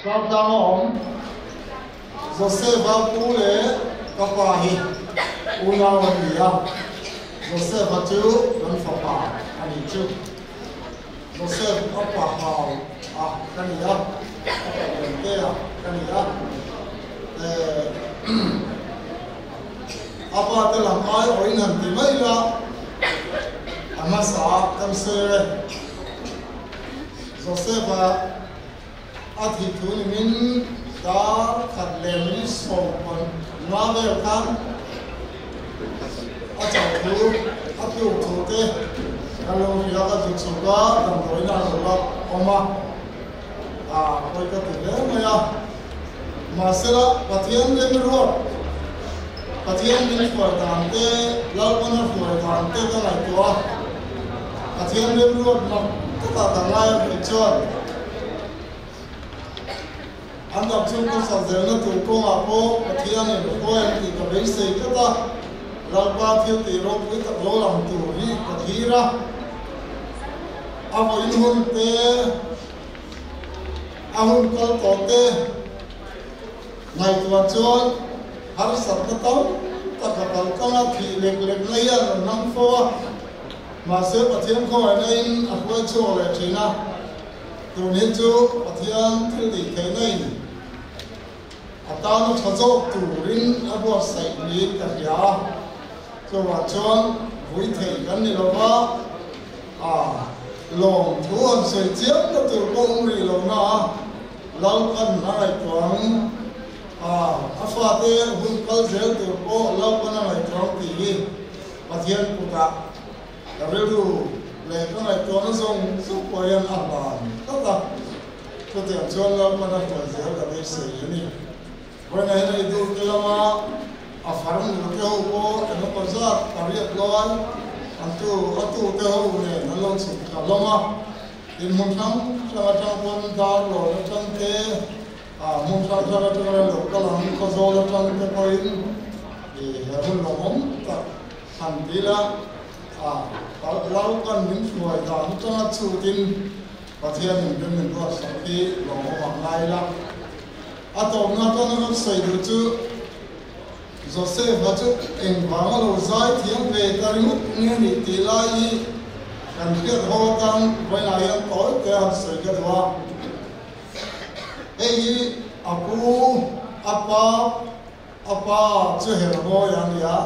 Sao tao ổn Joseph vào cú lễ các bà hi Unaวันนี้Joseph vào chú lần phật bà anh đi chú Joseph các bà hào cái gì đó cái gì đó apa tu làm ai ở in thì mấy là ama sa tâm sự Joseph thì thu mình đã khát lên đi sầu còn nói về khăn chẳng thu tiêu thu thế kalau dia kan suka dan toina suka oma koi ka tile maya masala pathian den ro pathian den for dante lalpana for dante ka lai to pathian den ro na ta ta lai pe chon andam chung ko sa zel na tu ko apo pathian ne ko en ti ka be se ka ta lalpa thiu ti ro pu ta lo lam tu ri pathira avo in hun te ahun kal to te ngai tua chon har sat ka tau ta ka kal ka thi lek lek lai ya nam fo ma se pathian ko ai in a ko cho le thina tu ni chu pathian thiu ti ke nei ata no chazo tu rin abo sai ni ka ya cho vào chọn vui thầy gắn đi đâu mà lòng thú ăn sợi chiếc nó từ bông rì lòng na lâu ăn nó lại toán pha tê hung câu dễ từ bộ lâu ăn nó lại toán thì và thiên cụ tạ là rêu đủ lệ nó lại toán nó dùng giúp của yên ăn bàn tất cả có thể chọn lâu ăn nó toán dễ là để sợi này với này này đủ cái mà farm ke ho ko no ko za kariat loi atu te ho ne na lo su ka loma in mun tham sa ta pon da lo na chan te mun sa sa ta lo ka lam ko zo la chan te ko in hun lo mom ta han di la lau kan min suai da ta chu tin pathian min ko sa ki lo ma lai la atom na to na sai du chu Joseph và chú anh vắng lâu dài thiêng về ta đi mất nghe đi tì lai cần thiết hồ tăng với lại anh tối cái anh sợi cái đó ấy apa chú hiểu ngồi anh ya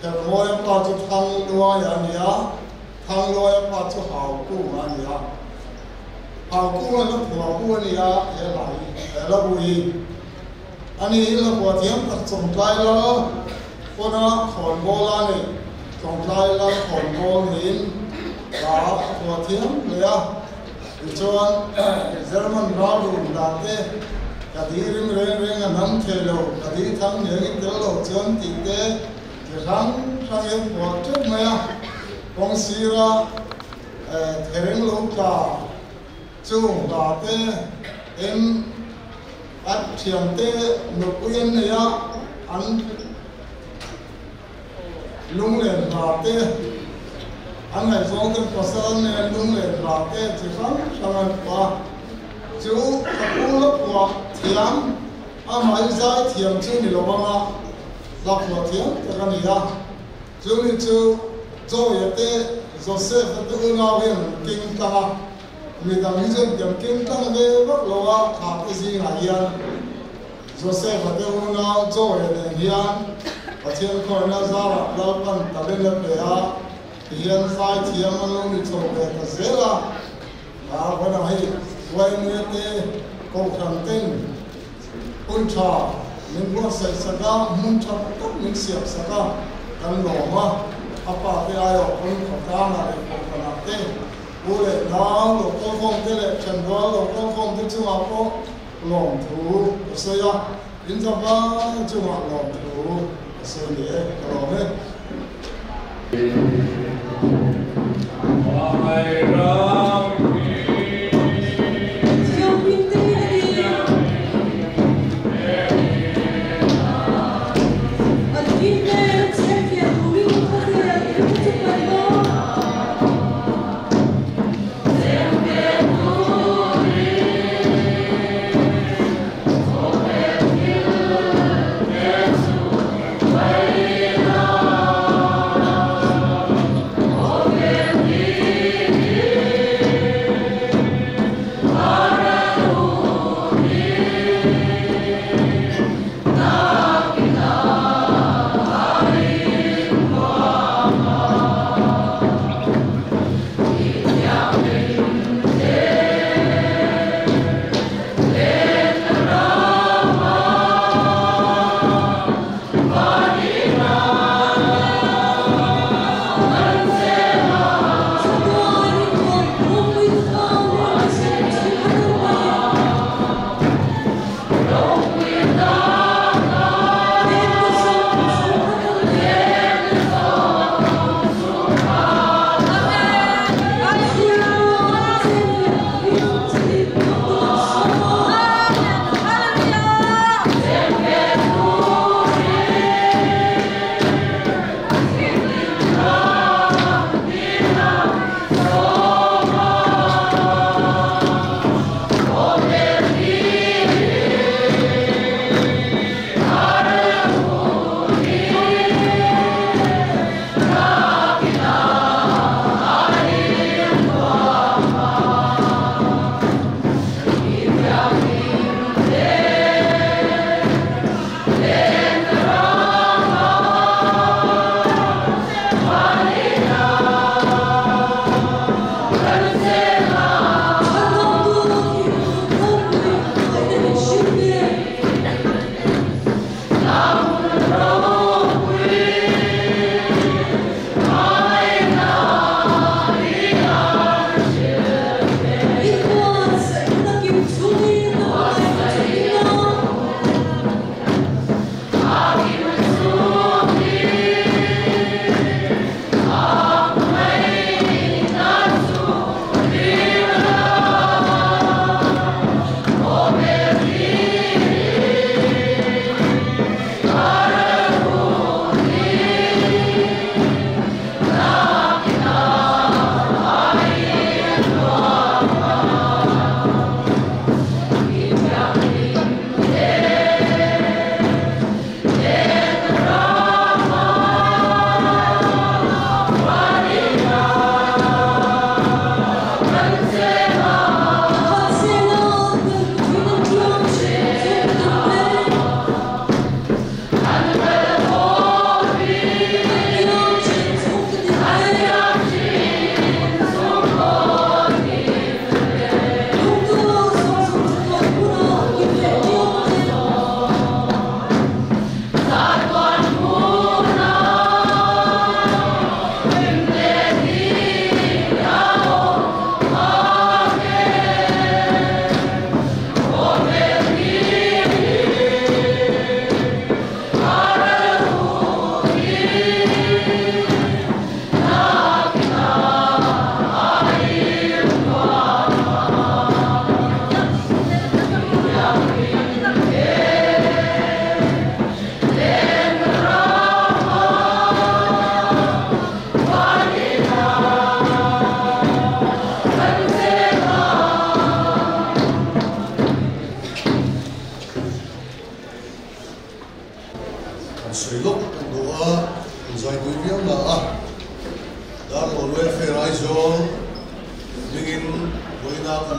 hiểu ngồi apa chú thăng ngồi anh ya thăng ngồi apa chú hào cu anh ya hào cu anh nó phù cu anh ya hệ lại là bùi anh ấy là của thiếm thật trồng trai lo con nó khổn bô la này trồng trai là khổn bô hình là của thiếm này thì cho anh German nó đủ đạt thế cả tí rinh rinh là nắng thế đâu cả tí thắng những cái tiêu đầu chân thì thế thì thắng sang em của trước này công sĩ ra thế rinh lúc cả chung đạt thế em at thiam te no kuyen ne ya an lung len ra te an hai zong te pasal ne lung len ra te chi sang sang pa chu ka lo kwa thiam a mai zai thiam chu ni lo ma la kwa thiam te ka ni ya chu ni chu zo ye te Joseph te una wen king ta người ta nghĩ rằng điểm kinh tăng về bắc lô a khá cái gì là hiền Joseph và tiêu nó cho để hiền và thiên coi nó ra là lâu cần ta bên lập để a hiền sai thiêm nó luôn đi trồng về ta dễ là với nào hay quay người tê cầu thần tinh ôn trà mình muốn xây saka muốn chặt tất mình xếp saka cần lỗ mà apa cái ai ở ôn khẩu ta là để cầu thần tê bố lệ nó lục con phong thế lệ trần đó lục con phong thế chung học có lòng thú xây ra đến trong đó chung học lòng thú xây để lòng đấy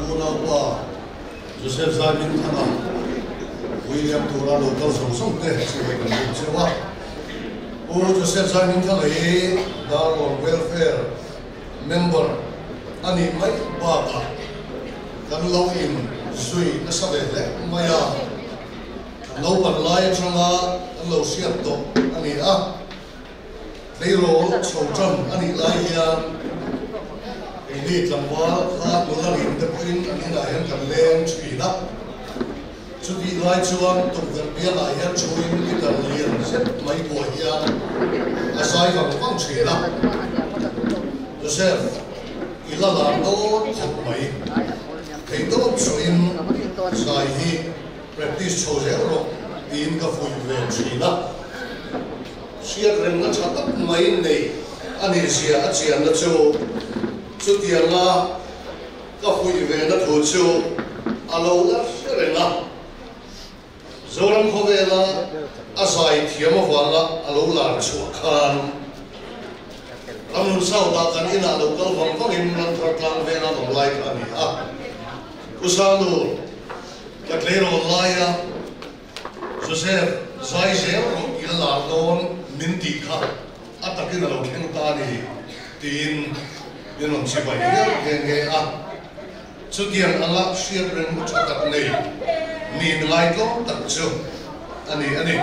Luna qua Joseph Simon thằng William Tura local song song te chuai kan bu chewa o Joseph Simon thằng ấy Darwin welfare member ani mai ba ka kan lo in sui na sa le maya lo pan lai changa lo siat to ani a lấy rô sầu trầm anh đi lại hiền cái đi làm quá khác của gia đình tập trung anh lại hiện cần lên chỉ đó chút đi lại chuan tục gần bia lại hiện chui cái cần liền rất mấy buổi hiền à sai vào phong chỉ đó Joseph ý là làm tốt thật mấy thấy tốt chuyên sai hi practice sâu dễ rồi tin cái phụ về chỉ đó siết rèn nó chặt tóc mấy này anh ấy siết chiên nó châu chút tiền là cái phụ về nó thổi châu alo đó siết rèn là rồi làm khó về là sai thiam mà vàng là alo là chuột khan làm sao ta cần in alo cái vàng có in làm thật làm về nó đồng lại cái này à usang lu cái lấy rồi lại à Joseph sai dễ rồi il là don min ti kha atakin lo kheng ta ni tin min long chi bai nge a chu tian ala shir ren chu tak nei ni lai ko tak chu ani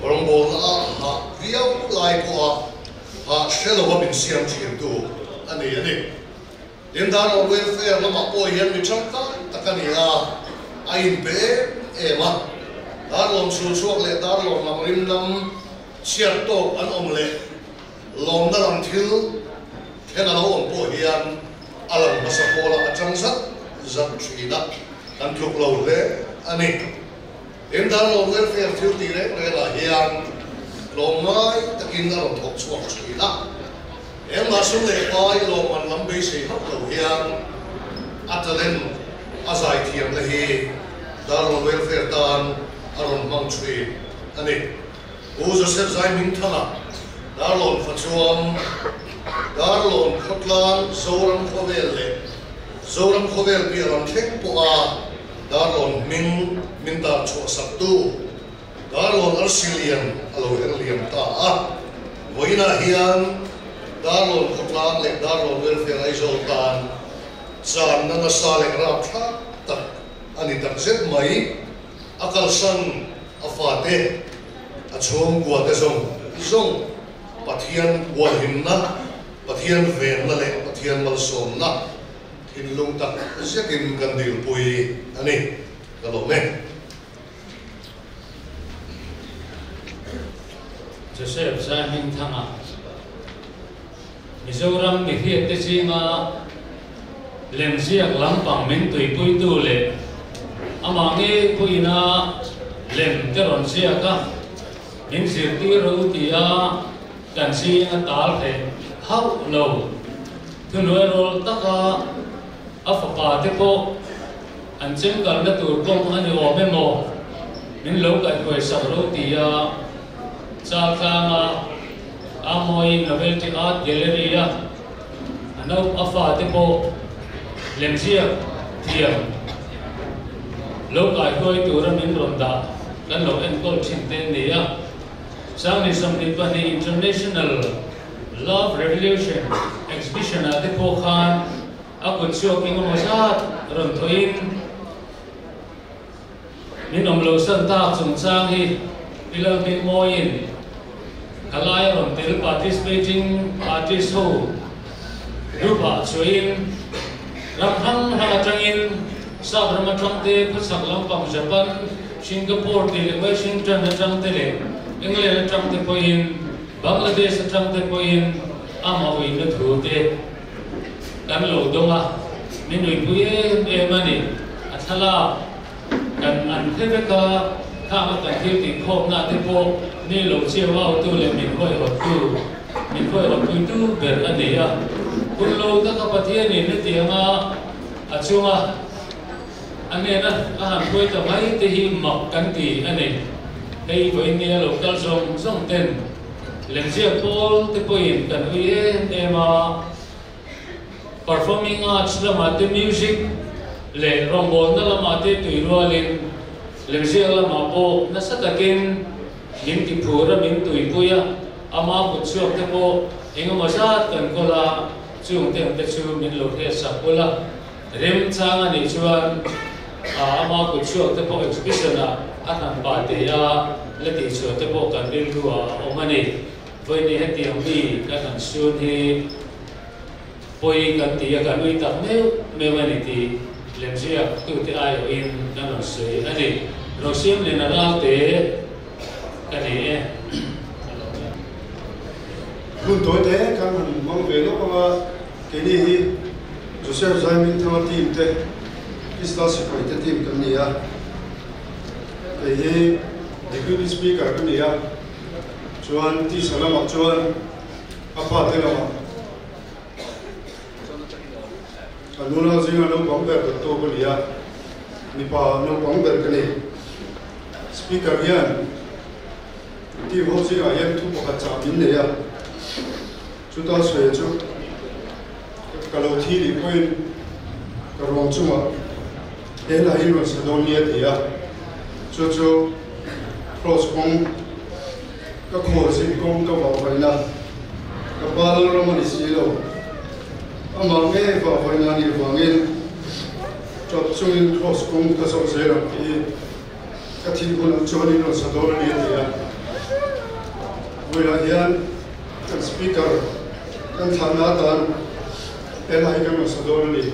rong bol a ha riau lai ko ha shelo wa bin siam chi tu ani den da no welfare la ma po yen mi chang ta takani a in be e ma dar lom chu chuak le dar lom lam rim lam siat to an om le lom da lam thil thena lo om po hian alam masapola atang sat zat thina kan thuk lo le ani em dar lom welfare thil ti le la hian lom mai takin da lom thok chuak thina em ma sum le pai lom an lam be se hak lo hian atalen azai thiam le hi dar lom welfare tan aron mang chui ani o Joseph Simon thana darlon fachuam darlon khotlan zoram khovel bi aron thek po a darlon min da chu sabtu darlon arsilian alo herliam ta a voina hian darlon khotlan le darlon welfare ai zol tan chan na sale rap tha tak ani tak zet mai akal san afate achom gwa te zong pathian gwa himna pathian ven na le pathian mal som na thin lung tak zekin kan dil pui ani kalome Joseph Simon thanga Mizoram mi hiat te chinga lemsiak lampang min tui pui tu le amange puina lem teron siaka in sirti ro tia kan si atal the how no tunoi rol taka afapa te ko an chem kal na tur kom ani o memo min lo kai koi sa ro tia cha kanga amoi novelty art gallery ya ano afa te ko lem sia tia lo kai koi tur min ron da kan lo en ko chin te ni ya sang ni som ni pa ni international love revolution exhibition ate po khan akut sio king mo sa ron thoin min om lo san ta chung sang hi ilal min moin kalai ron tel participating artist ho rupa chuin rakhang ha changin sa brahma changte phasak lampang japan Singapore te Washington atang te le England atang te poin Bangladesh atang te poin amawi na thu te kan lo donga minui puye e mani athala kan an thebe ka kha ka thi ti khom na te po ni lo che wa tu le min khoi ho tu tu ber aneya kun lo ta ka pathian ni ne ti ma achunga anh na han koi ta mai te hi mak kan ti ane hei voi ne local song ten lem sia pol te poin kan uye ema performing arts la ma te music le rong bol na lama te tui rualin lem siang lama po na sa takin min ti phura min tui puya ama bu chuak te po enga masa kan kola chung te chu min lo he sa kola rem changa ni chuan ama bu chuak te po exhibition a akan ba te ya le ti chu te po kan bil ruwa omani voi ni heti ambi kan sun hi poi kan ti ya kan ui tak me mani ti lem sia tu ti ai in kan se ani ro sim le na la te kan ni kun toi te kan mong ve lo ka ke ni hi Joseph Zaimin thama team te isla se ko te team kan ni ya ke hi deputy speaker kan ni ya chuan ti salama chuan apa te lawa anuna zinga no bomber to ko ni ya ni pa no bomber kan ni speaker yan ti ho zinga yan tu ko cha min ne ya chúng ta sẽ cho cả lô thi thì quên cả rong chung à đến là hình sẽ đón nhé thì à cho cross công các khổ sinh công các bảo vệ na các ba lô làm gì xí đâu à mà nghe bảo vệ na thì bảo nghe cho chung cross công các số sẽ làm thì các thi quân cho nên nó sẽ đón nhé thì à với lại hiện các speaker kan thana dan elai kan sador ni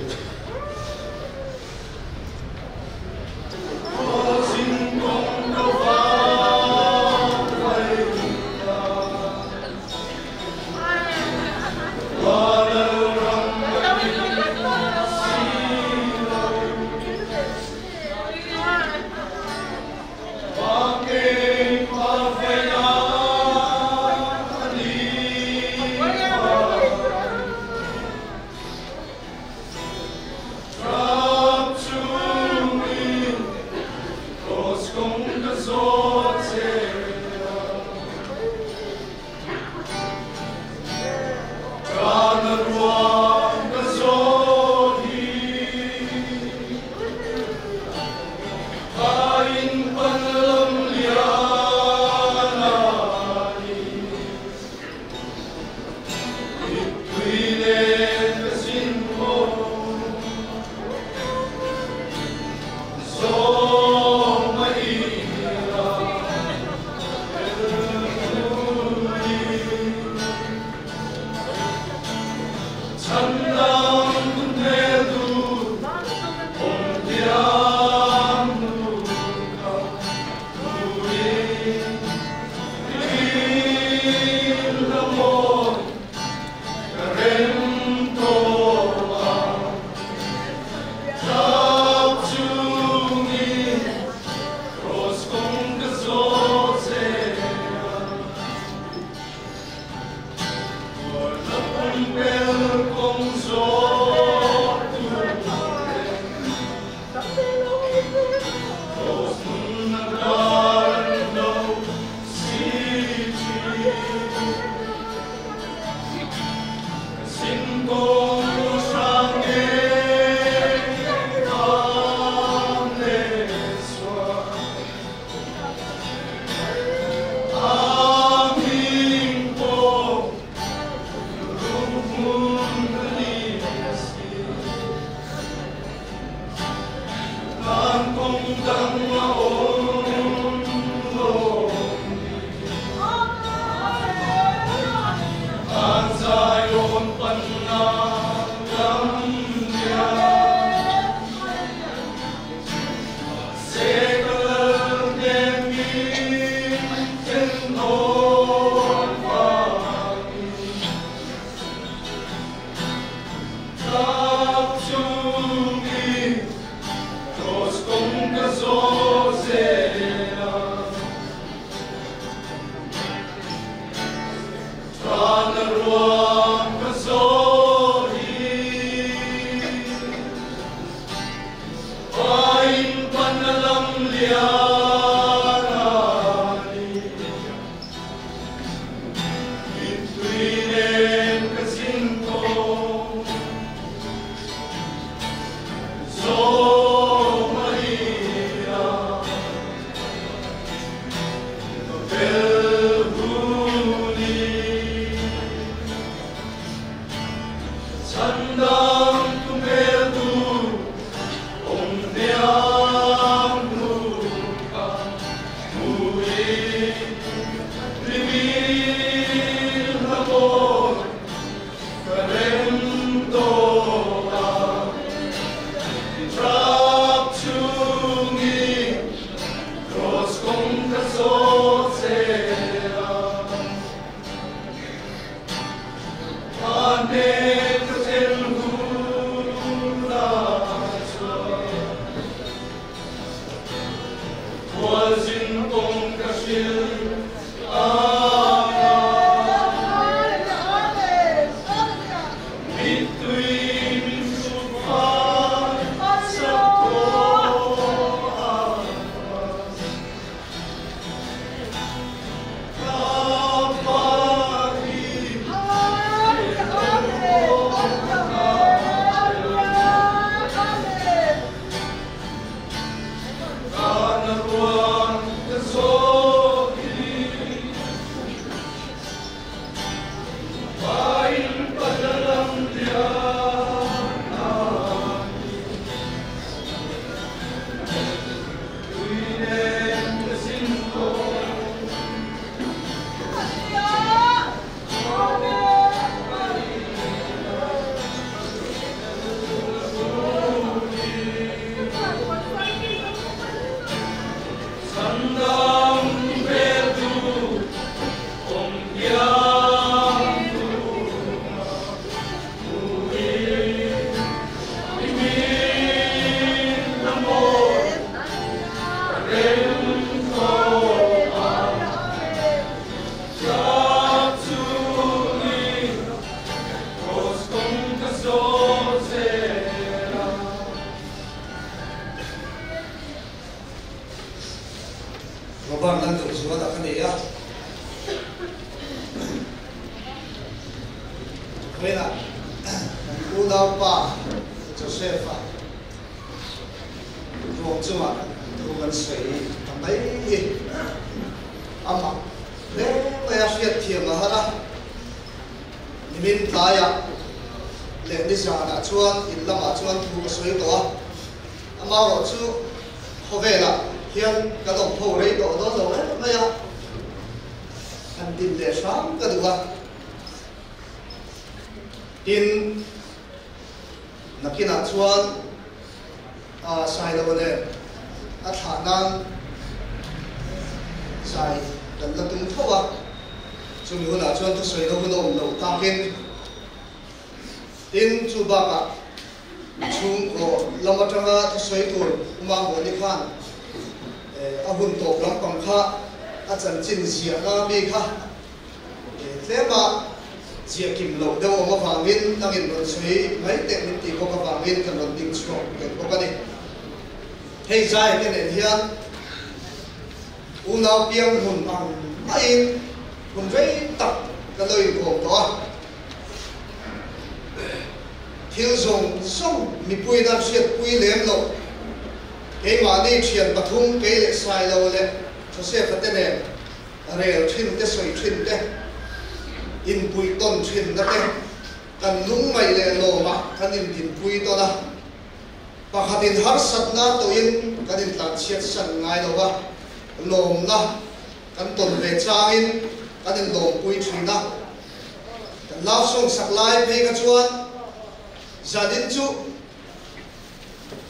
So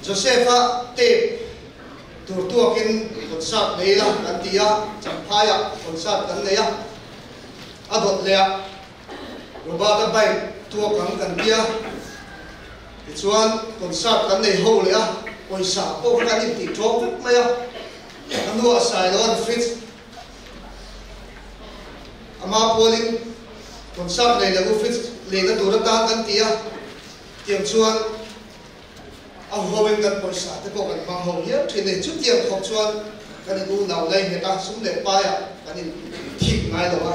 Josepha te turtua kin konsat leila kantia champaya konsat kan leya adot leya robada bai tua kang kantia chuan konsat kan nei ho leya poisa po kan in ti thok vek maya anu asai lon fritz ama polin konsat nei lagu fritz leina durata kantia tiang chuan ahowen kan poisa te ko kan mang ho hiam thine chu tiang khop chuan kan du nau lai heta sum le pa ya kan in thik ngai lo wa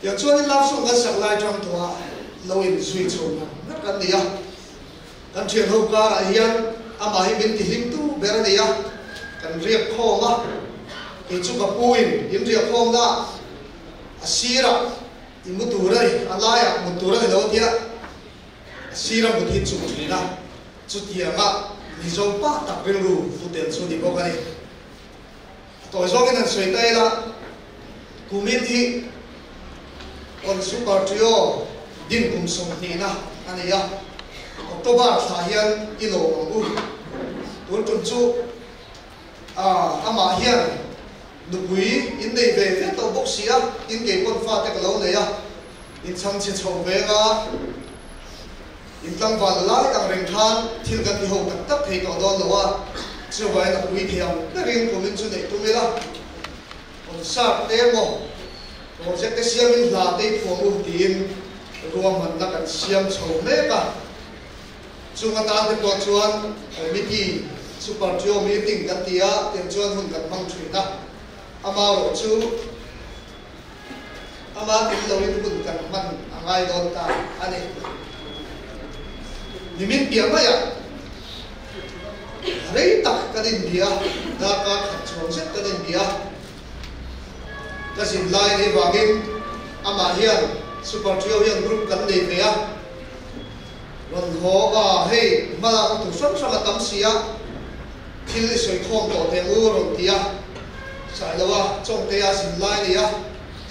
ya chuan in laf sung kan sak lai trong towa lo in zui chu na kan dia kan thien ho ka hian ama hi bin ti him tu ber dia kan riak kho ma ke chu ka puin in riak khom da asira imuturai alaya muturai lo tia asira muthi chu na chutia nga nizong pa takring ru futen su di bokani to zongin an soitai la kumin hi on super trio din kum song ni na ania october thahian ilo mangu tun tun chu ama hian nupui in nei ve ve to boxia in ke kon fa te lo le ya in chang chi chho ve ga in tlang van lai ang reng than thil kan hi ho tak tak thei to don lo wa chưa vậy là quý theo cái riêng của mình chưa để tôi biết là còn sao thế mà còn sẽ cái xem mình là đây của một tiền rồi mình là cần xem sầu mê cả chúng ta thì có chuyện mình đi super show meeting cái tia tiền chuyện hơn cần mang chuyện đó ama rồi chú ama tìm lâu những vấn cần mang ai đó ta anh ấy mình biết mà ya đấy tất cái đến bia đã có chuyện rất cái đến bia cái gì lại này vào bên ama hiền super show hiền group cần đi về rồi họ hey mà tụi sống sao là tâm xia thì soi khom tổ thế u rồi tia sai lâu trong tia xin lại đi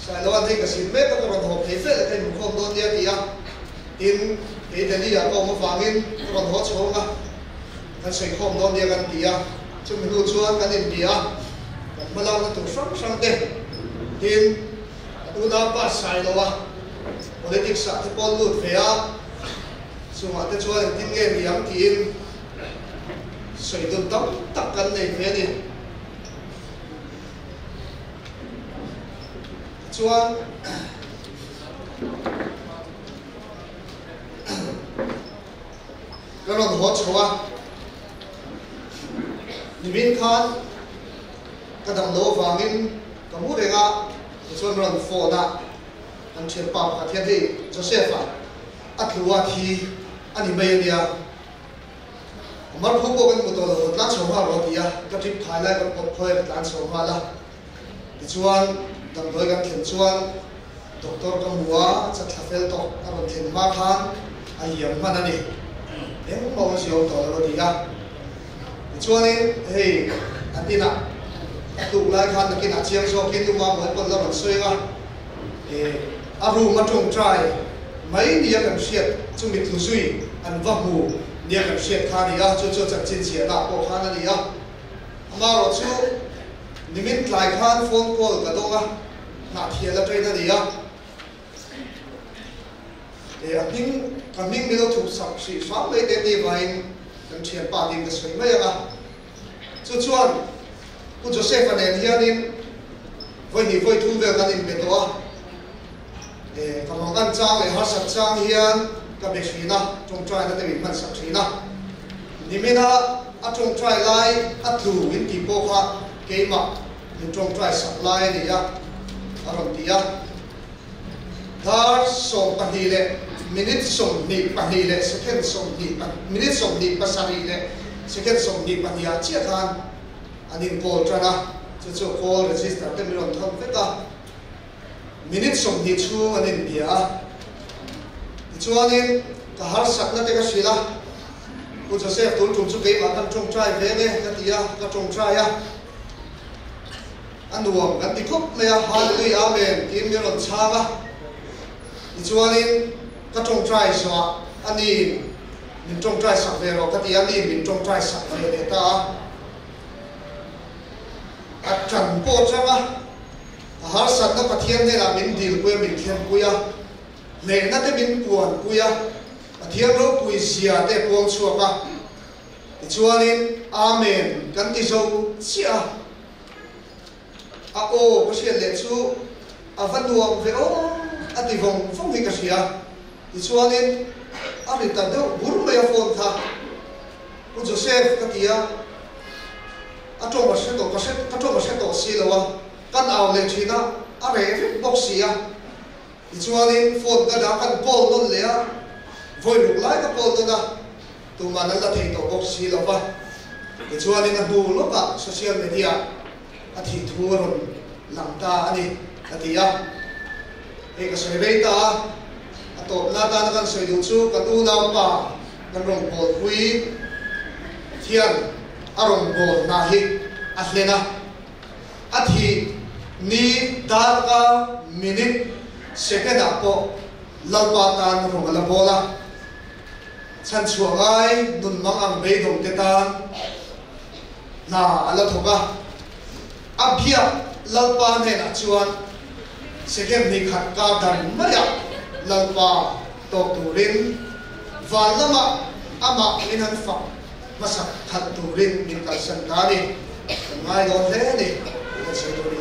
sai lâu thì cái xin mấy cái rồi họ thấy phết là cái một khom đó tia tia in cái thế này có một vài nghìn rồi họ chọn cái soi khom đó tia cái tia chúng mình luôn chuan cái điểm tia mà lâu tụi sống sang thế in tụi ta bắt sai lâu politics sát thì con lụt về chúng ta cho nên tin nghe miếng tin sợi tôm tóc tất cả này về đi cho cái nó hot chua ni bin khan cái đằng lỗ vàng in cái mũ này ngã cho nó phô đã anh chơi pam cả thiên đi Joseph at lúa thì anh bây giờ mà không có cái một tổ hợp lan sông hoa rồi thì cái trip Thái Lan cái một phơi lan sông hoa là thì chuan đồng thời cái thiền chuan doctor cái mua chắc là phải to anh thiền ma khan anh hiểm mà này em cũng mong sử dụng tổ rồi thì chuan ấy hey anh tin à tụ lại khan cái nào chiang so cái nhưng mà mới còn là bằng xuôi thì aru mà trồng trai mấy nia cần siết chúng mình thu suy ăn vấp mù nia cần siết khá đi cho chặt chín siết nạp bộ khá đi mà rồi chú nimin lại khan phone call cả đâu nạp thiệt là trên đi để anh mình mình thu sắp xỉ sáng mấy đêm đi vậy cần siết ba đêm cái suy mấy chú chuan cô Joseph anh em hiện in với thu về cái đêm bên đó cảm ơn anh trang để hát sạch trang hiền các bạn suy na trong trai nó để mình sạch suy na thì mình trong trai lại thử những kỳ bộ khác cái mà mình trong trai sạch lại thì làm gì thar song bản đi lệ minute song đi bản đi lệ second song đi minute song đi pasari lệ second song đi bản đi chia than anh em call ra na cho call register để mình làm thông phép ta minute song đi chu anh em bia chu anh em cả har sắc na te ka sila cô Joseph tụi chúng cái mà anh trong trai về nghe cái tia cái trong trai anh nuông anh đi khóc mẹ hallelujah amen kim như lần sang chu anh em cái trong trai sao anh đi mình trong trai sắc về rồi cái tia anh đi mình trong trai sắc về để ta trần bộ chăng har sắc na pathian này là mình deal quê mình khen quê lệ na te mình buồn quê pathian ro quê xia te buông chuộc chuanin amen kan ti zo chia o có chuyện lệ chú văn duong về o ti vong phong hi ka sia chuanin ri ta do bur me phone tha cô Joseph ka tia trong mà sẽ tổ xí lo căn ao lên chi na rẻ box xí thì chuanin phone cái đó căn pol luôn lẽ voi lục lại cái pol đó tụi mà nó là thầy tổ box xí lo va thì chuanin nó đủ lúc social media thì thua rồi làm ta anh thì cái sợi dây ta tổ na ta nó cần sợi đủ chú cái tu nào pa nó rong pol quý thiên arong bol na hi atlena athi ni darga minute second apo lalpa tan rong la bola chan chuangai nun mang ang be dong te tan na ala thoka abhia lalpa ne na chuan second ni khat ka dan maya lalpa to turin valama ama inan fa masak khat turin min kal san kani ngai don le ni ko se do ni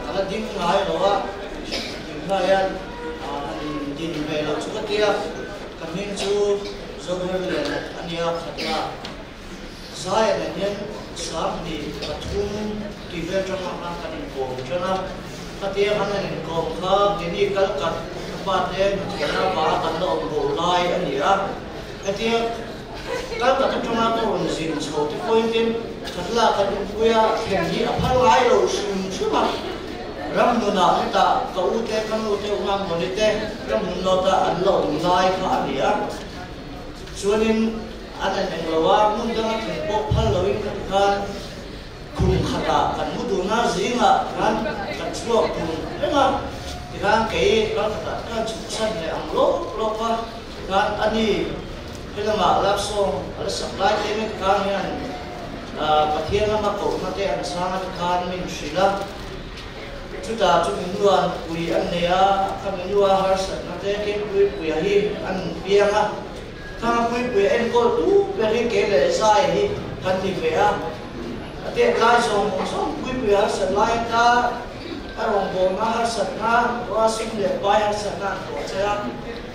ala ding ngai lo wa ding ngai an din me lo chu tia kamin chu zober le ania khatla sai le nyen sam ni pathum ti ve tama na kan ko chana patia hanen ko kha kini kal kat ba te kena ba kan lo bo lai ania patia kal kat tama ko zin so ti point tin khatla kan puya khen ni aphal lai lo sim chuma ram nu na ta ka u te kan u te ngam mo ni te ram nu no ta an lo lai kha ania chuanin anan ang lawa mun da theng pok phal loin kan khum khata kan mu du na zinga kan kan chuak khum enga kan ke kan khata kan chu san le ang lo pa kan ani pelama lap song ala supply te me kan yan pathian ma ko na te an sang kan min shila chuta chu min nuan pui an neya kan nuwa har sat na te ke pui hi an pianga kang pui en ko tu peri ke le sai hi kan ti ve a ate lai song pui har sat lai ta arong bo na har sat na wa sim le bai har sat na ko cha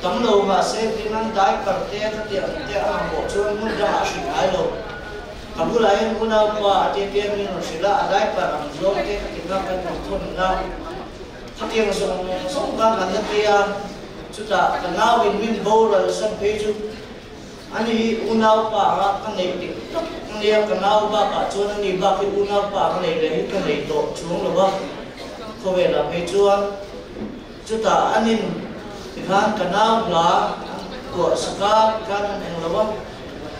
tam lo ma se ti nan dai par te ka ti ang bo chuan mun da a shi ai lo kamu lai mun na pa ate te mi no sila dai par ang zo te ki na kan thon na khatiang song ka kan na pia chuta kanau win bowler san pe chu ani unau pa nga kan nei tik tok nia kanau ba ka chuan ani ba ki unau pa ka nei le hi kan nei to chung lo ba ko ve la pe chuan chuta anin tikhan kanau la ko saka kan ang lo ba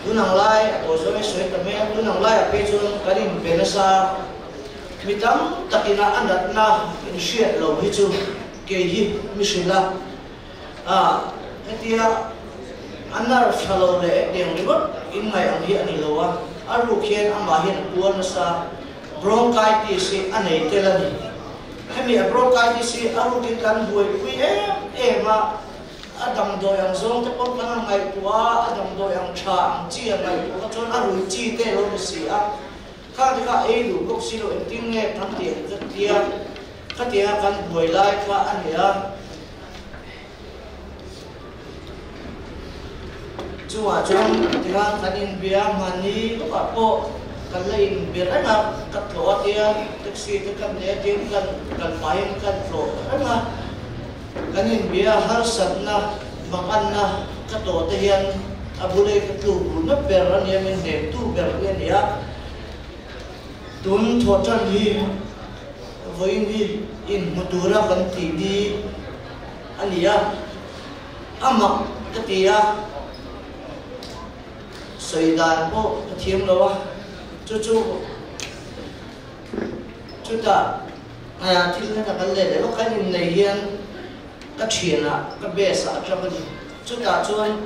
tunang lai o zo me soi ka me tunang lai a pe chuan karin benasa mitam takina anat na in shiat lo hi chu ke hi misila etia anar phalo le deng ribot in mai ang hi ani lowa aru khen ama hin puan sa bronchitis anei telani hemi bronchitis aru kin kan buai pui ma adam do yang zong te pon kan ngai tua adam do yang cha ang chi ngai tua chon aru chi te lo si a ka ka e lu bok si lo ting nge tham tiang tia ka tia kan buai lai ka ania chua chong tiang kanin bia mani ka po kan lain birana kat lo atia taxi te kan le ting kan pain kan lo ana kanin bia har satna makanna ka to te hian abule ka tu na peran ya min de tu ber ya tun thotan hi voin hi in mutura kan ti di ania ama katia soidan po thiam lo wa chu ta aya thil na ka le lo kan in nei hian ka thiana ka be sa tra ka chu ta chuan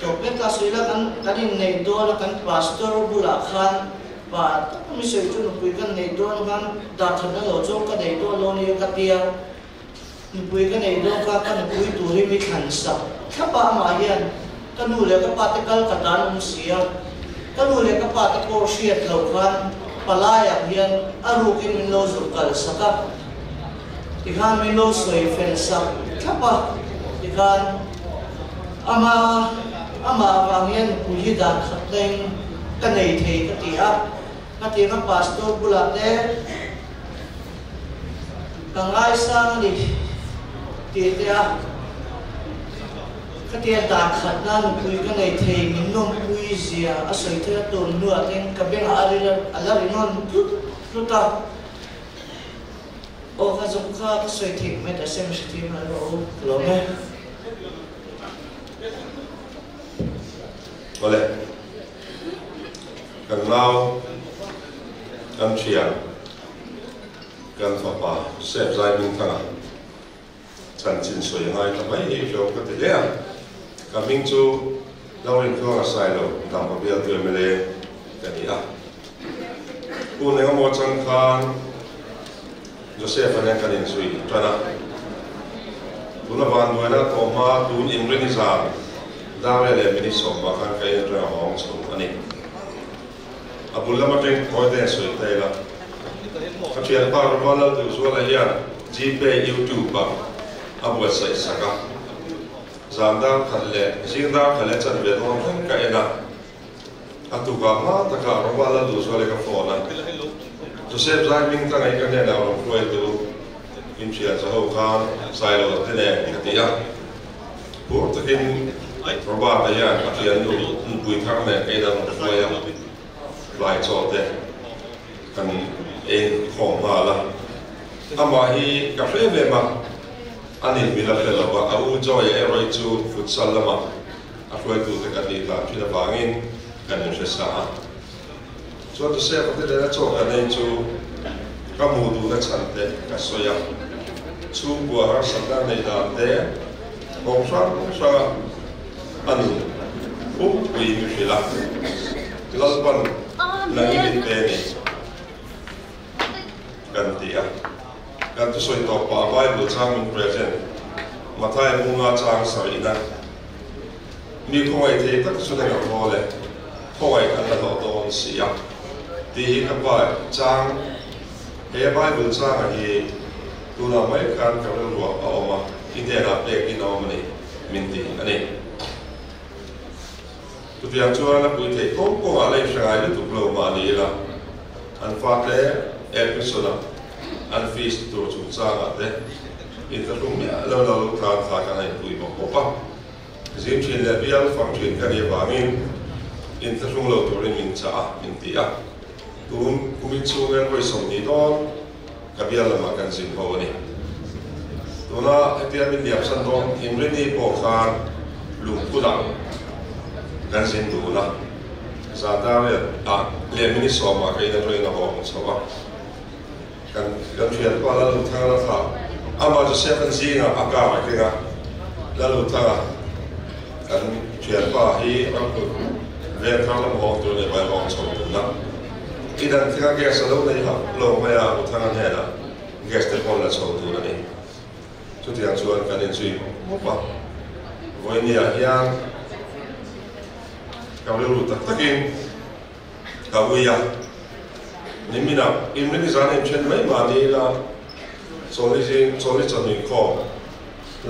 to pe ka soila kan in nei do la kan pastor bula khan pa mi sei chu no pui kan nei do kan da than na lo chong ka nei do lo ni ka tia ni pui ka nei do ka kan pui tu ri mi khan sa khapa ma hian kanu le ka patikal katanum sia kanu le ka patikor siat lo khan palaya hian arukin min lo zurkal saka ikhan min lo soi fen sa khapa ikhan ama wangian puhidan khateng kanei thei katia katia pastor bulate kangai sang ni titia katia da khatna nu pui ka nei thei min nom pui zia asoi thea ton nu ateng ka beng alari non tuta o ka zong ka soi thei me ta sem sti ma lo me ole kan lao kan chia kan papa sep zai min thanga chan chin soi ngai ta mai hi flo ka te le coming to down in Flora Silo, Tampa Bay, Mele, Kania. Uneng mo chan khan Joseph and Kanin Sui, Tana. tuna van nuai na to ma tun in rin za dawe le mini so ba kan kai ra hong so ani abulla ma teng ko de so taila ka chian pa ro wala tu so la ya gpe youtube ba abu sa saka zanda khalle zinda khalle chan ve no ka ena atu ga ma ta ka ro wala tu so le ka phone to save driving ta ngai ka ne na ro ko tu in chia sa ho khan sai lo te ne ka ti ya por ta kin roba ta ya ka ti an lu bui thak ne ke da ko ya lai cho te kan e khom ma la ama hi ka fe ve ma ani mi la fe la ba au jo ya e roi chu futsal la ma a ko tu te ka ti la chi la bangin kan ne se sa so to se ko te na cho ka ne chu ka mu du na chan te ka so ya chu bua har sa da nei da te ong sa ani u wi mi fi la lal pan la ni te ni kan ti ya kan tu soi to pa bible chang in present mathai mu nga chang sa ina mi ko ai te tak su na ka ho le ko ai kan la to si ya ti ka pa chang he bible chang hi tu na mai kan ka ro ro a oma ide na pe ki no mani min ti ani tu ti chuan na pui te ko ko a le shangai tu lo ma ni la an fa te episode an feast tu chu chang a te in ta rum ya lo lo kan fa ka nai pui mo pa zim chin le bial function ka ni ba min in ta rum lo tu rin min cha min ti a tu kumi chu ngan roi som ni don kabial lama kan sin ho ni tuna hetiam min diap san don himri ni po khan lung pulang kan sin du la za da a le mini so ma kai na roi na ho so wa kan thian pa la lu thang la tha ama jo se kan si na aka ma ke ga la lu tha kan thian pa hi ang ku ve thang la ho tu ne ba ho so tu na idan tika gas lo nei ha lo ma ya u thang ne la gas te pon la so tu na ni chu ti ang chuan kan in chui mo pa voi ni a hiang ka lo lu tak takin ka wi ya ni mi na in mi zan en chen mai ma ni la so li chan ni ko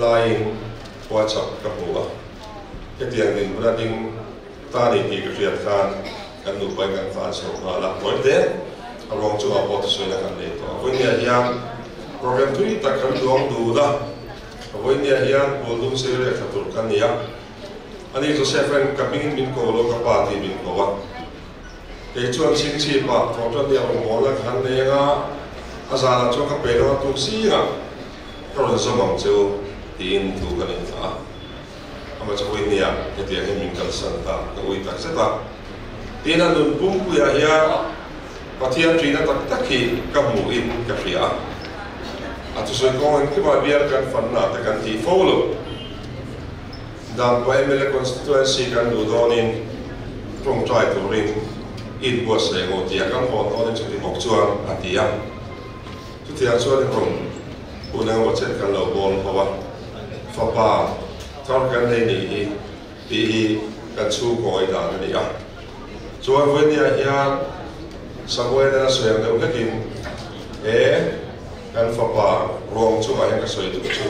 lai WhatsApp ka po ba ke ti ang din ra ding ta ni ki ka riat khan kan nu pai kan fa so na la point de arong chu a pot so na kan le to voi ni a hiang program tu ta kan dong du la voi ni a hiang bol dum se re ka tur kan ya ani Joseph en kaping min ko lo ka pa ti min ko wa ke chuan sing chi pa to to dia mo la kan le nga asa la cho ka pe lo tu si nga ko lo so mong chu tin tu kan in ta ama cho voi ni a ke ti a min kal san ta ko ui tak se ta tina nun pum pu ya ya pathian trina tak takhi ka mu in ka ria atu so ko en ki ba biar kan fan na ta kan ti follow dan ko emele constituency kan du donin trong trai tu ring in was le ngo ti kan hon on chu ti mok chuang atia chu ti a chuan kon una wa chen kan lo bol hawa fa pa tar kan nei ni ti kan chu ko ai da ni ya chuan wen ya ya samuel na so yang deu kakin kan fa pa rong chu ai ka soi tu chu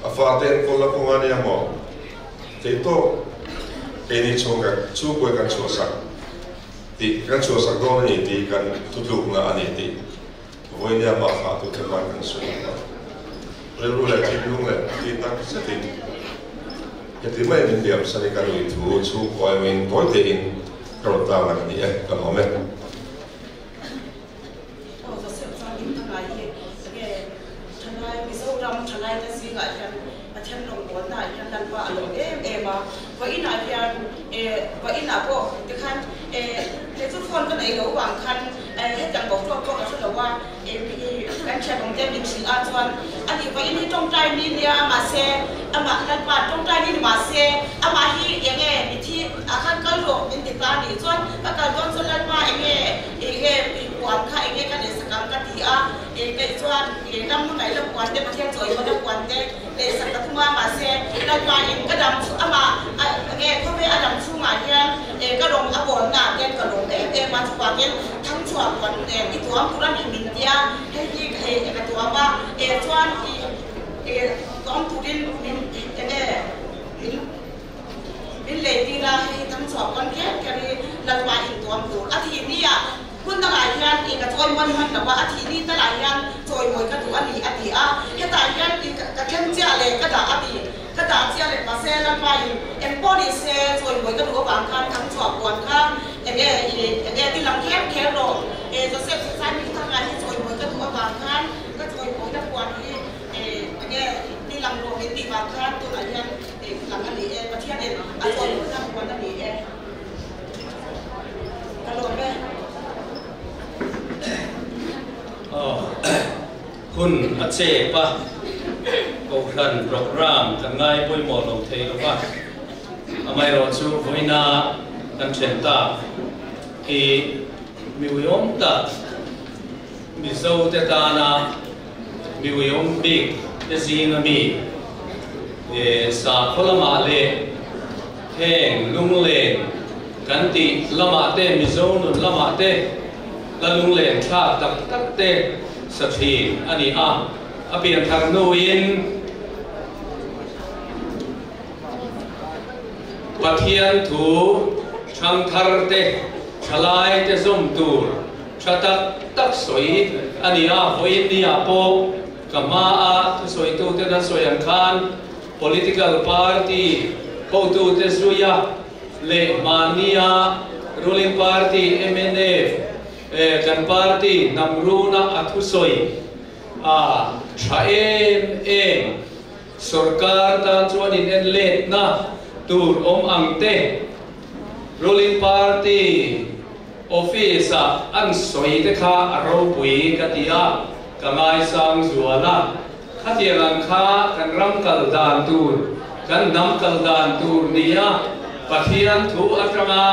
a fa ten ko la ko ngani mo te to ni chonga chu ko kan chu sa ti kan chu sa do ni ti kan tu tu na ani ti voi ni ma fa tu te ban kan su na ru la ti lu le ti ta sa ti ke ti mai min diam sa ni kan ui tu chu ko ai min to te in ka ta na ni ka no me vậy là vậy là bộ cái khăn cái số phone cái này gấu vàng khăn hết cả bọc cho có số đầu qua cái xe bằng tem định sự an toàn anh thì vậy đi trong trai đi mà xe mà đặt bàn trong trai đi mà xe mà hi yang nghe thì akan kalau intiklah di tuan akan tuan solat ma yang nghe quán khai nghe cái này sekarang kan dia cái chuan năm ngày là quan để mà theo dõi mà quan để sản xuất mà xe là ngoài cái đầm mà nghe có vẻ đầm chu mà nha cái đồng áp bổn nè cái đồng cái mà chu quan cái thằng chu quan cáiตัวผู้นั้นมีเดียให้ที่cáiตัวว่าchuanก้อนทุเรียนเป็นเลดีละให้ทั้งสองคนแค่ละวายอินตัวตัวอาทิตย์นี้คุณตลาดยันอีกจอยมันแต่ว่าอาทิตย์นี้ตลาดยันจอยมวยก็ตัวนี้อาทิตย์ให้ตลาดยันอีกก็เข้มเจ้าเลยก็ด่าอาทิตย์ก็ด่าเจ้าเลยมาเซละวายเอ็มพอดีเซจอยมวยก็ตัวบางครั้งทั้งสองคนข้างที่ลำแค่ลงจะเซฟใช้มีทำงานที่จอยมวยก็ตัวบางครั้งก็จอยมวยนักวันที่ที่ลำลงในตีบางครั้งตัวไหนยันหลังอันนี้ประเทศเนี่ยอาจารย์ทำวันอันนี้กระโดดเลยคุณอาเจปะโปรแกรมโปรแกรมกันง่ายป่วยหมดลงเทลว่าทำไมเราชูวินากันเชนตาที่มีวิยมตามีโซเตตานามีวิยมบิ๊กเดซีนามีสาพลมาเลแห่งลุงเลนกันติละมาเตมิโซนุนละมาเตละลุงเลนชาตักเตสักทีอันนี้อเปลี่ยนทางโนอินปะเทียนถูช่างทาร์เตชลายเตซุ่มตูร์ชาตักสวยอันนี้โอินนี่โปกมาสวยตูเตนันสวยอันคานpolitical party pautu te suya le mania ruling party MNF kan party namruna athusoi traem sarkar tan chuan in en let na tur angte ruling party office an soi te kha aro pui katia kamai sang zuala khatialan kha kan ram kal dan tur kan nam kal dan tur nia pathian thu atanga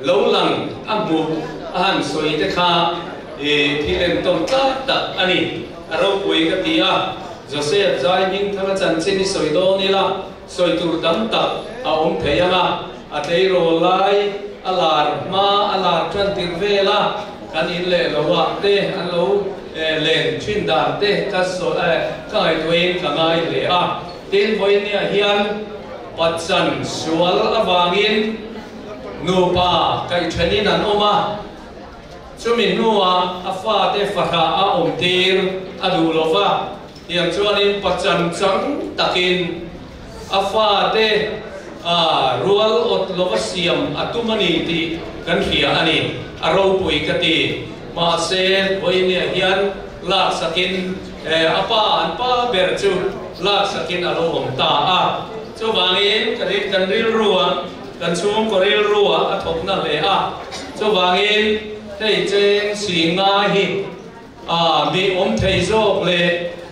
lolang amu an soi te kha thilen ton ta ani aro pui ka tia Joseph zai ning thanga chan chini soi do ni la soi tur dam ta om theyanga atei ro lai alar tran tir vela kan in le lo wa te an lo len chin dan te ka so kai tuin ka ngai le tin voi ni hian patsan sual awangin nupa kai thenin an oma chumin nuwa afa te fakha omtir adu lova yang chuanin patsan chang takin afa te rual ot lovasiam atumani ti kan hia ani aro pui kati ma se voi ni hian la sakin apa anpa berchu la sakin alo omta chu wangin kan ril ruwa kan chum koril ruwa athok na le chu wangin thei cheng singa hi mi thei jok le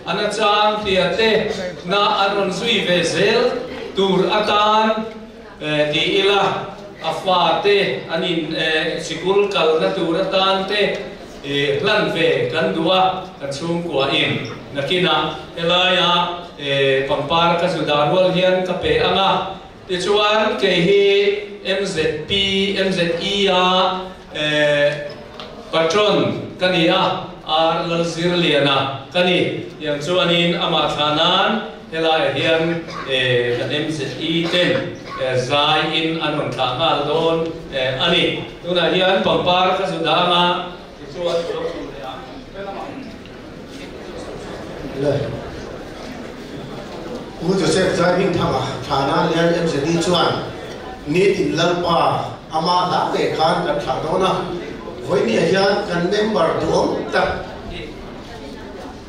ana chang thiate na aron zui vezel tur atan ti ila afate anin sikul kal na tur atan te plan ve kan dua kan chum kwa in nakina elaya pampar ka sudarwal hian ka pe anga ti chuan ke hi MZP MZE patron kania lalzirliana kani yang chuanin ama thanan helai hian kan MZE ten zai in anon thangal don ani tuna hian pampar ka sudama chuan Mu Joseph driving thama thana lian MZE chuan nit in lalpa ama la le khan kan thadona voi ni hian kan member duom tak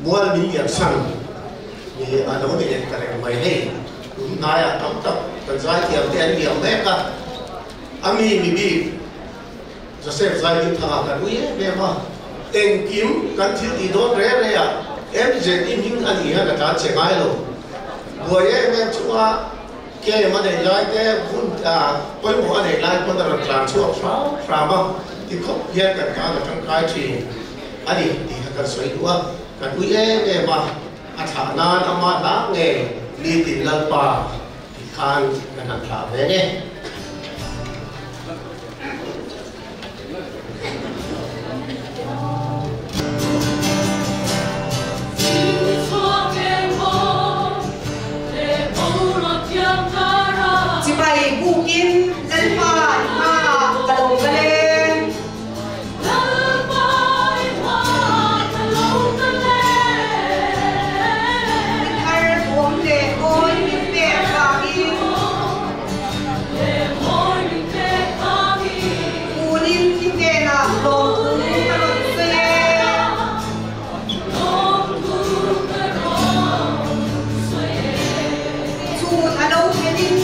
mual min yang sang ni alo ni en kan mai nei naya tam tak kan zai tiam te an liam meka ami mi bi Joseph driving thama kan uye me ma teng kim kan thil ti don re re ya MZE hing ani ha ka chengai lo boye me chua ke ma de lai ke bun poi mo ane lai pon da tran chua fra ma ti khop hian kan ka tang kai thi ani ti ha kan soi duwa kan ui e ma a tha na ama da nge ni tin lal pa khan kan han tha ve nge in lal pa ma kalong kalen lal pa ma kalong kalen har bom le oi ni pe ka in le oi ni pe ka in unin ni ke na lo tu kalong se long tu kalong se tu alo kenin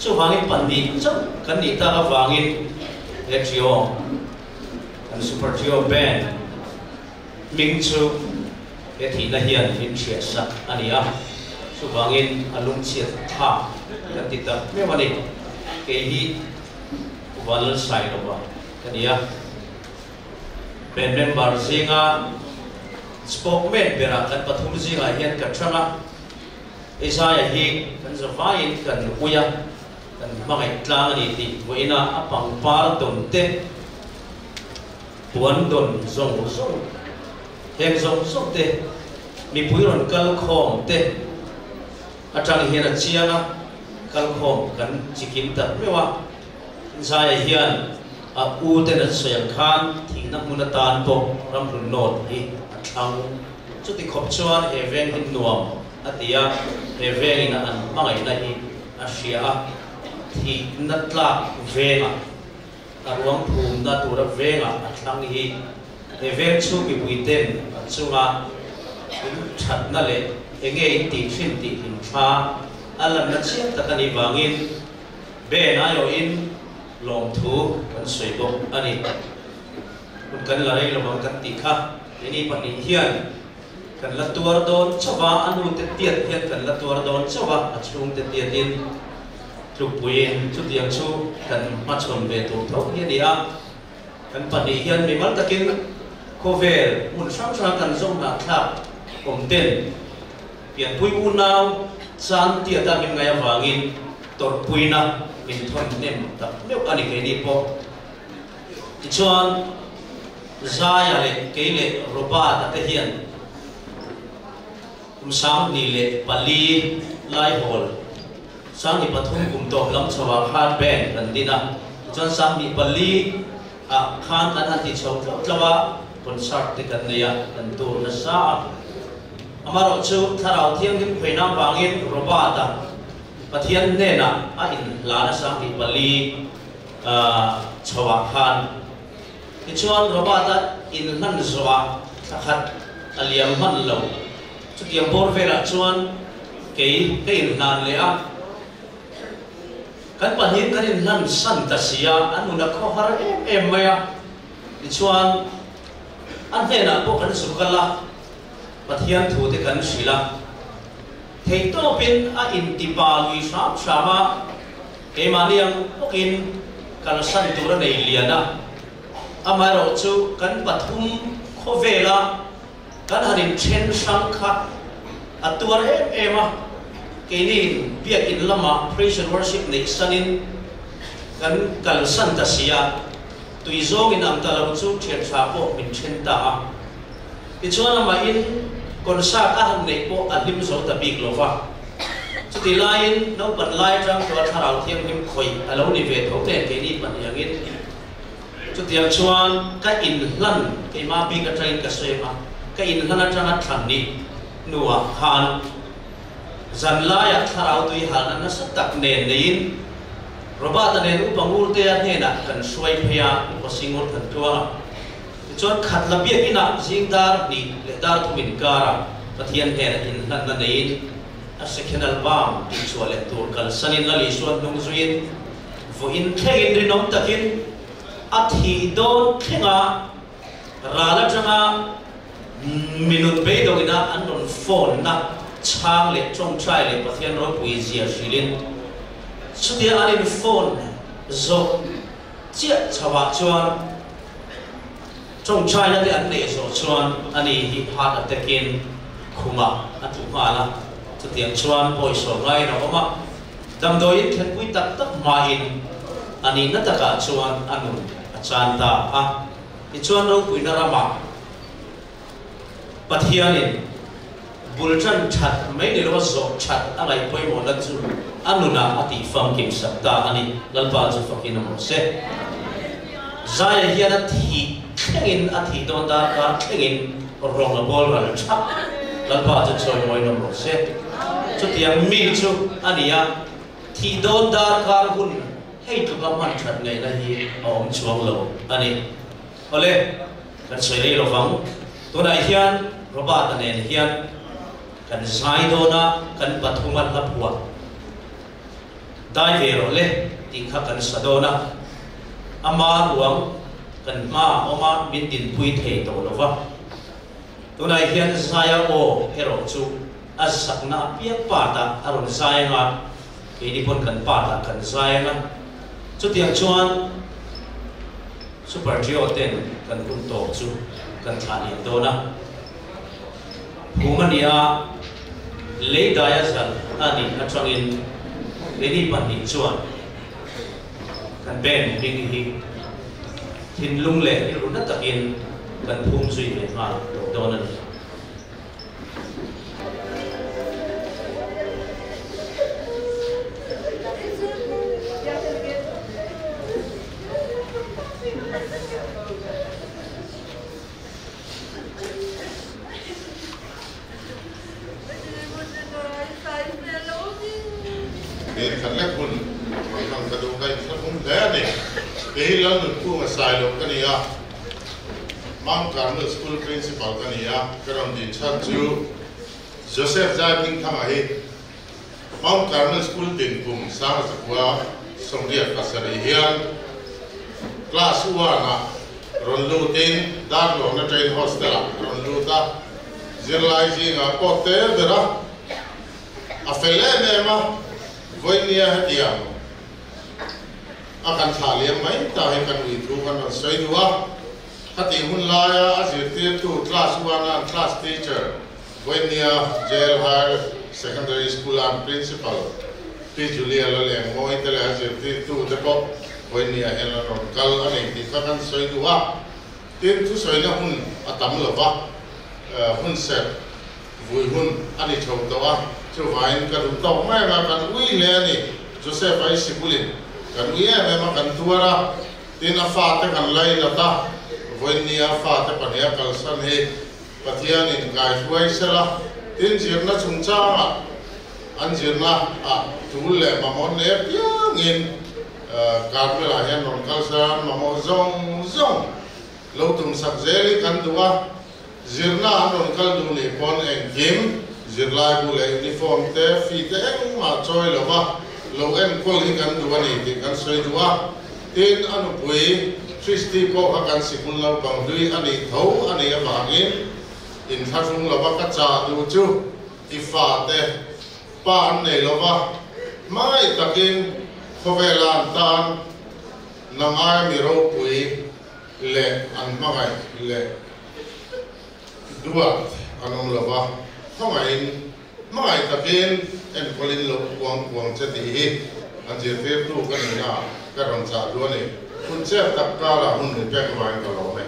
chu wangin pandi chau kan ni ta ka wangin trio kan super trio band ming chu ke thi na hian in thia sa ania chu wangin alung chiat tha kan ti ta me wani ke hi wal sai ro ba kania band member zinga spokesman bera kan pathum zinga hian ka thanga Isaiah hi kan zawain kan uya kan makai tlang ni ti voina apang par don te puan don zong zong heng zong zong te mi puiron kal khom te atang hian chianga kal khom kan chikim ta mewa Isaiah hian a u te na soyang khan thi na mun tan po ram run not hi athang chuti khop chuan event hin nuam atia event na an mangai na hi asia thi natla venga arwang phum na tura venga athang hi event chu ki buiten chunga that na le enge ti thin ti hin pha alam na chiat takani wangin be na yo in long thu kan soi bo ani kun kan la rei lomang kan ti kha ini pani hian kan la tuar don chawa anu te tiat hian kan la tuar don chawa achung te tiat in tlupuin chu tiang chu kan ma chon ve tu tho hi dia kan pani hian mi mal takin khovel mun sang sang kan zong na tha kom ten pian pui u nau san tia ta min ngai wangin tor puina min thon nem ta meu ani ke ni po chuan zaya le ke le roba ta te hian sang ni le pali lai hol sang ni pathum kum to lam chawa khan ben kan dina chuan sang ni pali a khan kan an ti chau tlawa concert te kan nia kan tur na sa amaro chu tharau thiang dim khoina wangin roba ta pathian ne na a in la na sang ni pali chawa khan ti chuan roba ta in nan zwa khat aliam man lo chu tiang bor vela chuan ke in nan le a kan pahin kan in nan san ta sia anu na kho har em maya ti chuan an he na po kan su kala pathian thu te kan sila thei to pin a in ti pa lui sam sama ke maniang pokin kan san tu ra nei liana amaro chu kan pathum khovela kan harin chen sang kha atuar ema kenin biak in lama praise and worship nei sanin kan kal san ta sia tui zong in am talo chu thian tha po min chen ta i chuan ma in kon sa ka han nei po alim zo ta big lova chu ti lain no pan lai tang to tharau thiang nim khoi alo ni ve tho te ke ni pan yangin chu tiang chuan ka in hlan ke ma bi ka train ka sema ka in hlan atanga thang ni nuwa khan zan lai a tharau tui hal na sa tak ne nein roba ta ne upangul te a hena kan suai phia pasingol kan tua chuan khat la bia ina jingdar ni le dar thumin kara pathian her in hlan na nein a second album ti chuale tur kal sanin la li suan nung zuin vo in thegin rinom takin athi don thenga rala changa minut be do ina anon phone na chang le trong trai le pathian ro pui zia shilin chutia anin phone zo chia chawa chuan trong trai na te an ne zo chuan ani hi hat atakin khuma atu hala chutiang chuan poi so ngai ro ma dam doi thlen pui tak tak ma in ani na taka chuan anu chanta a i chuan ro pui na rama pathianin bulchan chat mai ni ro zo chat angai poi mo na chu anuna ati fam kim sabta ani lalpa chu fakin mo se zaya hian athi thengin athi don da ka thengin rong a bol ral chap lalpa chu choi moi no mo se chu tiang mi chu ania thi don da ka hun hei tu ka man that ngai la hi om chuang lo ani ole kan soi rei lo wang to na hian roba ta nen hian kan zai do na kan pathuman la phua dai ve ro le ti kha kan sadona ama ruang kan ma oma min din pui thei to lova tunai hian saya o hero chu asakna pia pata aron saya nga ini pun kan pata kan saya nga chu tiang chuan super trio ten kan kun to chu kan thani dona humania le daya san ani atangin ini pani chuan kan ben ding hi thin lung le ni runa takin kan phum sui ve nga dona Mount Carmel School Principal kaniya karon din Chanchu Joseph Jabing thamahi Mount Carmel School din kum sa sakwa somria kasari hian class 1 na ronlu tin darlo na train hostel ronlu ta zirlai nga pote dera afele nema voinia hatiam akan thaliam mai ta he kan wi thu kan soidua hati hun laya azirtir tu class 1 and class teacher voinia jail high secondary school and principal P Julia lale moi tele azirtir tu depo voinia elaron kal ani ti kan soidua tin tu soina hun atam lova hun set vui hun ani chowtawa chu vain ka ru to mai ma kan ui le ani Joseph ai sibulin kan ui me ma kan tuara tin afa te kan lai lata voinia fa te pania kalsan he pathian in kai huai sela tin jirna chungcha an jirna a tulle mamon le piangin karmela hian non kalsan mamo zong zong lo tum sak zeli kan duwa zirna non kal du ni pon en game zirlai bu le uniform te fi te eng ma choi lova lo en kol hi kan duwa ni ti kan soi duwa tin anu pui Tristi ko akan sikul lau bang dui ani thau ani amangin in thasung lova ka cha du chu ifa te pa an nei lova mai takin khovelan tan nangai mi ro pui le an mangai le dua anong lova hangain mai takin en kolin lo kuang chati hi an je te tu kan na karon cha du ani kun chef tak kala hun ni pek mai ka lo me